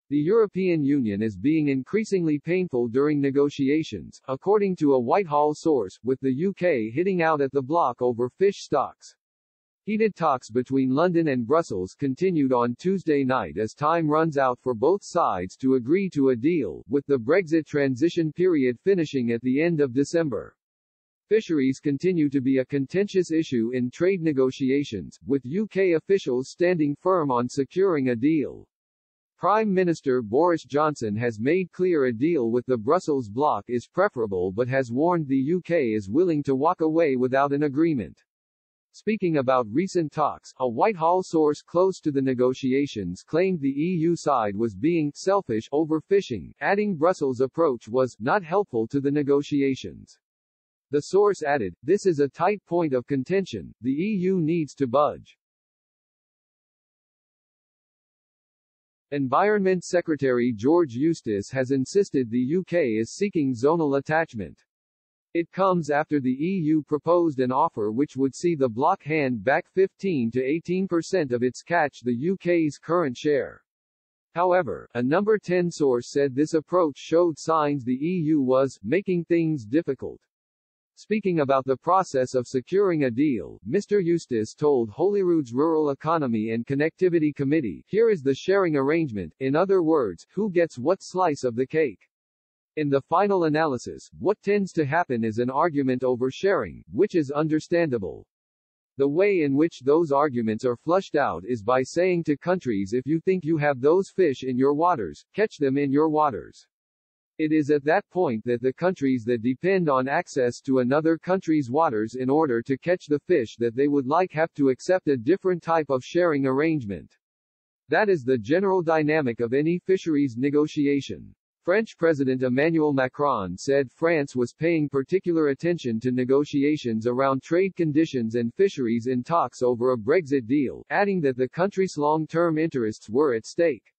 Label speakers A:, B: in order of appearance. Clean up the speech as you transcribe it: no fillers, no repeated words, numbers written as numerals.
A: The European Union is being increasingly painful during negotiations, according to a Whitehall source, with the UK hitting out at the bloc over fish stocks. Heated talks between London and Brussels continued on Tuesday night as time runs out for both sides to agree to a deal, with the Brexit transition period finishing at the end of December. Fisheries continue to be a contentious issue in trade negotiations, with UK officials standing firm on securing a deal. Prime Minister Boris Johnson has made clear a deal with the Brussels bloc is preferable but has warned the UK is willing to walk away without an agreement. Speaking about recent talks, a Whitehall source close to the negotiations claimed the EU side was being selfish over fishing, adding Brussels' approach was not helpful to the negotiations. The source added, "This is a tight point of contention, the EU needs to budge." Environment Secretary George Eustace has insisted the UK is seeking zonal attachment. It comes after the EU proposed an offer which would see the bloc hand back 15 to 18% of its catch, the UK's current share. However, a Number 10 source said this approach showed signs the EU was making things difficult. Speaking about the process of securing a deal, Mr. Eustace told Holyrood's Rural Economy and Connectivity Committee, "Here is the sharing arrangement, in other words, who gets what slice of the cake." In the final analysis, what tends to happen is an argument over sharing, which is understandable. The way in which those arguments are flushed out is by saying to countries, if you think you have those fish in your waters, catch them in your waters. It is at that point that the countries that depend on access to another country's waters in order to catch the fish that they would like have to accept a different type of sharing arrangement. That is the general dynamic of any fisheries negotiation. French President Emmanuel Macron said France was paying particular attention to negotiations around trade conditions and fisheries in talks over a Brexit deal, adding that the country's long-term interests were at stake.